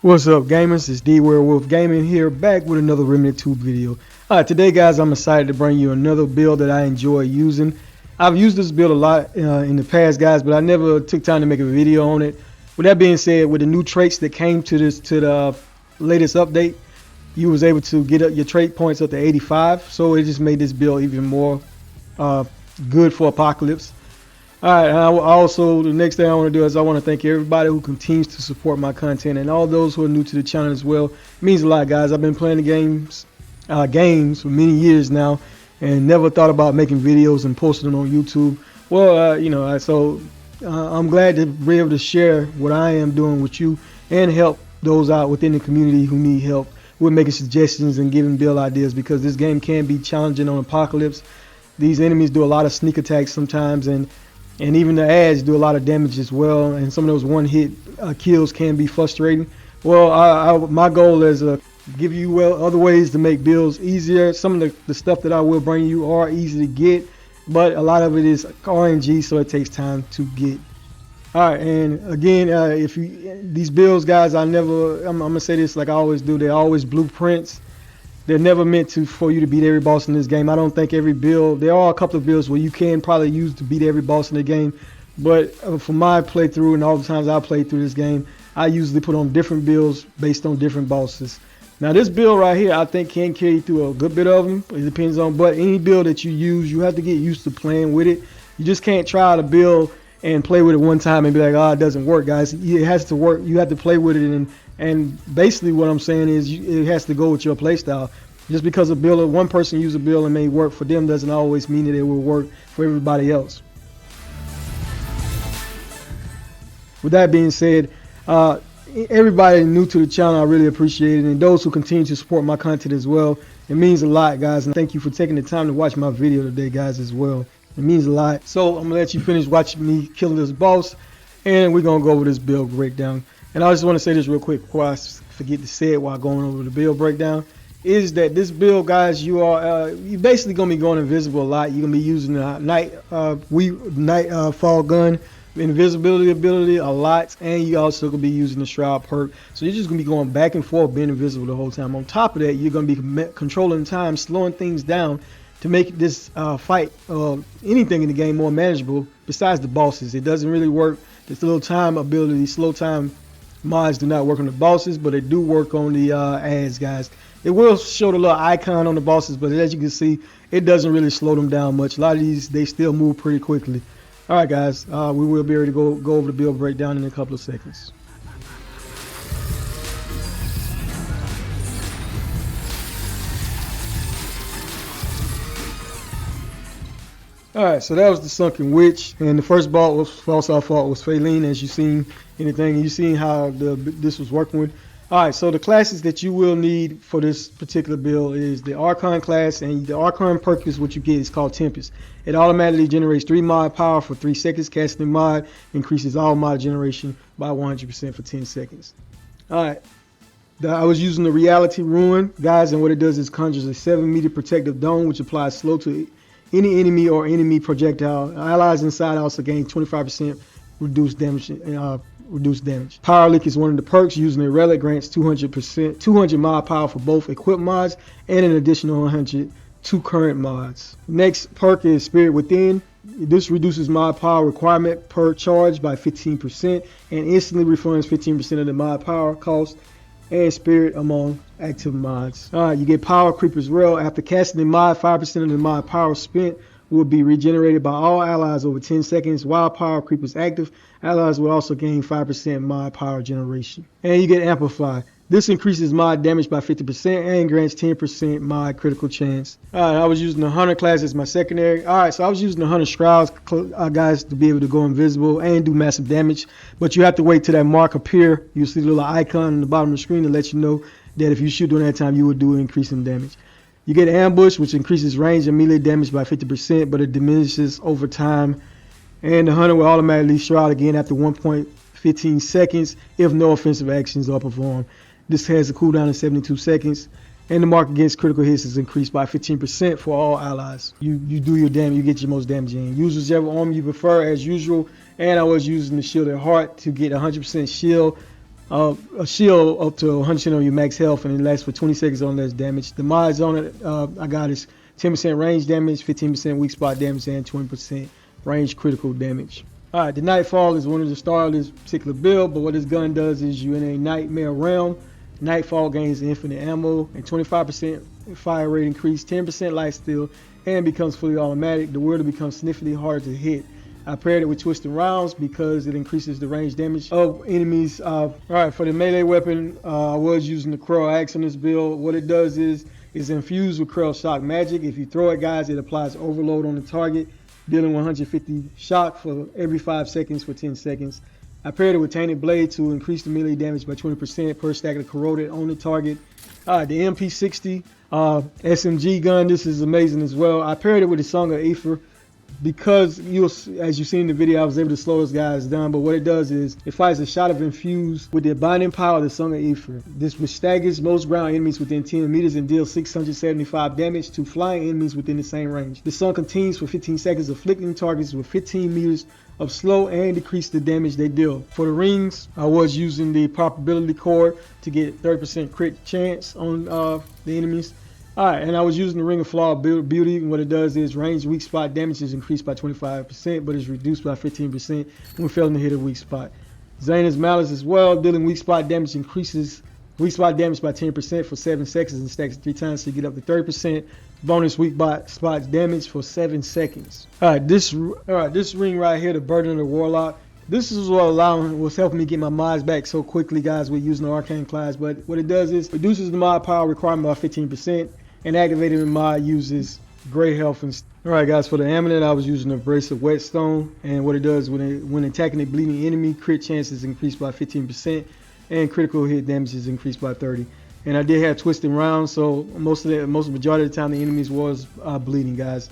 What's up, gamers? It's D-Werewolf Gaming here, back with another Remnant 2 video. Today, guys, I'm excited to bring you another build that I enjoy using. I've used this build a lot in the past, guys, but I never took time to make a video on it. With that being said, with the new traits that came to the latest update, you was able to get up your trait points up to 85, so it just made this build even more good for Apocalypse. Alright, also the next thing I want to do is I want to thank everybody who continues to support my content and all those who are new to the channel as well. It means a lot, guys. I've been playing the games for many years now and never thought about making videos and posting them on YouTube. Well, I'm glad to be able to share what I am doing with you and help those out within the community who need help with making suggestions and giving build ideas, because this game can be challenging on Apocalypse. These enemies do a lot of sneak attacks sometimes, and even the ads do a lot of damage as well, and some of those one-hit kills can be frustrating. Well, my goal is to give you other ways to make builds easier. Some of the stuff that I will bring you are easy to get, but a lot of it is RNG, so it takes time to get. Alright, and again, these builds, guys, I'm gonna say this like I always do, they're always blueprints. They're never meant for you to beat every boss in this game. I don't think every build, there are a couple of builds where you can probably use to beat every boss in the game, but for my playthrough and all the times I played through this game, I usually put on different builds based on different bosses. Now this build right here, I think can carry you through a good bit of them. It depends on, but any build that you use, you have to get used to playing with it. You just can't try to build and play with it one time and be like, oh, it doesn't work, guys. It has to work. You have to play with it, and basically what I'm saying is it has to go with your playstyle. Just because one person uses a build and may work for them doesn't always mean that it will work for everybody else. With that being said, everybody new to the channel, I really appreciate it, and those who continue to support my content as well, it means a lot, guys, and thank you for taking the time to watch my video today, guys, as well. It means a lot. So I'm gonna let you finish watching me killing this boss, and we're gonna go over this build breakdown. And I just want to say this real quick before I forget to say it while going over the build breakdown, is that this build, guys, you basically gonna be going invisible a lot. You're gonna be using the night fall gun, invisibility ability a lot, and you also gonna be using the shroud perk. So you're just gonna be going back and forth being invisible the whole time. On top of that, you're gonna be controlling time, slowing things down to make this fight, anything in the game, more manageable. Besides the bosses, it doesn't really work. This little time ability, slow time mods do not work on the bosses, but they do work on the ads, guys. It will show the little icon on the bosses, but as you can see, it doesn't really slow them down much. A lot of these, they still move pretty quickly. All right, guys, we will be able to go over the build breakdown in a couple of seconds. Alright, so that was the Sunken Witch, and the first boss I fought was Faelin, as you've seen you've seen how this was working with. Alright, so the classes that you will need for this particular build is the Archon class, and the Archon perk is what you get. It's called Tempest. It automatically generates 3 mod power for 3 seconds. Casting the mod increases all mod generation by 100% for 10 seconds. Alright, I was using the Reality Ruin, guys, and what it does is conjures a 7-meter protective dome, which applies slow to any enemy or enemy projectile. Allies inside also gain 25% reduced damage. Reduced damage. Power Leak is one of the perks. Using a relic grants 200 mod power for both equipped mods and an additional 100 to current mods. Next perk is Spirit Within. This reduces mod power requirement per charge by 15% and instantly refunds 15% of the mod power cost and spirit among active mods. Alright, you get Power Creep as well. After casting the mod, 5% of the mod power spent will be regenerated by all allies over 10 seconds. While Power Creep is active, allies will also gain 5% mod power generation. And you get Amplify. This increases mod damage by 50% and grants 10% mod critical chance. Alright, I was using the Hunter class as my secondary. Alright, so I was using the Hunter Shrouds, guys, to be able to go invisible and do massive damage. But you have to wait till that mark appear. You'll see the little icon on the bottom of the screen to let you know that if you shoot during that time, you will do increasing damage. You get Ambush, which increases range and melee damage by 50%, but it diminishes over time. And the Hunter will automatically Shroud again after 1.15 seconds if no offensive actions are performed. This has a cooldown of 72 seconds, and the mark against critical hits is increased by 15% for all allies. You do your damage, you get your most damage in. Use whichever arm you prefer as usual, and I was using the Shielded Heart to get 100% shield, a shield up to 100% on your max health, and it lasts for 20 seconds on less damage. The mods on it I got is 10% range damage, 15% weak spot damage, and 20% range critical damage. Alright, the Nightfall is one of the stars of this particular build, but what this gun does is you're in a nightmare realm. Nightfall gains infinite ammo and 25% fire rate increase, 10% lifesteal, and becomes fully automatic. The wielder becomes significantly harder to hit. I paired it with Twisted Rounds because it increases the range damage of enemies. Alright, for the melee weapon, I was using the Crow Axe on this build. What it does is infused with Crow Shock Magic. If you throw it, guys, it applies overload on the target, dealing 150 shock for every 5 seconds for 10 seconds. I paired it with Tainted Blade to increase the melee damage by 20% per stack of corroded on the target. The MP60 SMG gun, this is amazing as well. I paired it with the Song of Aether because as you see in the video, I was able to slow those guys down. But what it does is it fires a shot of infuse with the binding power of the Song of Aether. This which staggers most ground enemies within 10 meters and deals 675 damage to flying enemies within the same range. The song continues for 15 seconds, afflicting targets with 15 meters of slow and decrease the damage they deal. For the rings, I was using the probability cord to get 30% crit chance on the enemies. Alright, and I was using the Ring of Flawed Beauty, and what it does is range weak spot damage is increased by 25%, but is reduced by 15% when failing to hit a weak spot. Zaina's Malice as well, dealing weak spot damage increases weak spot damage by 10% for 7 seconds and stacks 3 times, so you get up to 30% bonus weak spot damage for 7 seconds. Alright, this ring right here, the Burden of the Warlock. This is what was helping me get my mods back so quickly, guys, with using the Arcane class. But what it does is reduces the mod power requirement by 15%, and activating the mod uses great health. Alright, guys, for the Amulet, I was using the Abrasive Whetstone, and what it does when attacking a bleeding enemy, crit chance is increased by 15%, and critical hit damage is increased by 30%. And I did have Twisting Rounds, so most majority of the time the enemies was bleeding, guys.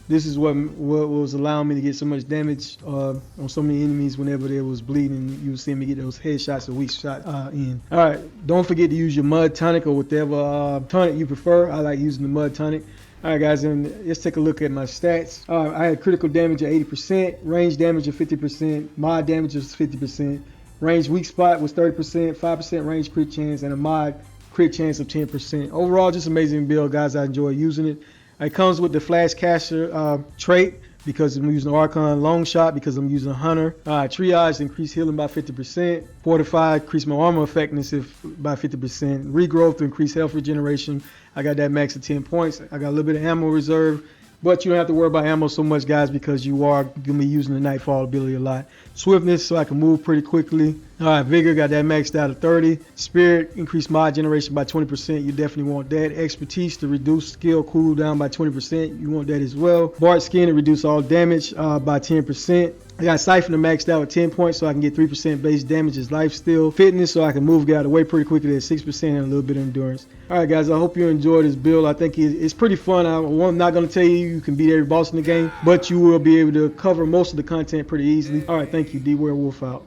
This is what was allowing me to get so much damage on so many enemies whenever they was bleeding. You would see me get those headshots or weak shot in. Alright, don't forget to use your Mud Tonic or whatever tonic you prefer. I like using the Mud Tonic. Alright, guys, and let's take a look at my stats. I had critical damage of 80%, range damage of 50%, mod damage of 50%, range weak spot was 30%, 5% range crit chance, and a mod crit chance of 10%. Overall, just amazing build, guys. I enjoy using it. It comes with the Flash Caster trait because I'm using Archon, Long Shot because I'm using Hunter. Triage, increase healing by 50%. Fortify, increase my armor effectiveness by 50%. Regrowth to increase health regeneration. I got that max at 10 points. I got a little bit of ammo reserve. But you don't have to worry about ammo so much, guys, because you are going to be using the Nightfall ability a lot. Swiftness, so I can move pretty quickly. Alright, Vigor, got that maxed out at 30. Spirit, increased mod generation by 20%. You definitely want that. Expertise to reduce skill cooldown by 20%. You want that as well. Bart Skin to reduce all damage by 10%. I got Siphon to maxed out with 10 points so I can get 3% base damage as life steal. Fitness so I can move, get out of the way pretty quickly at 6% and a little bit of endurance. Alright, guys, I hope you enjoyed this build. I think it's pretty fun. I'm not going to tell you can beat every boss in the game, but you will be able to cover most of the content pretty easily. Alright, thank you. D Werewolf out.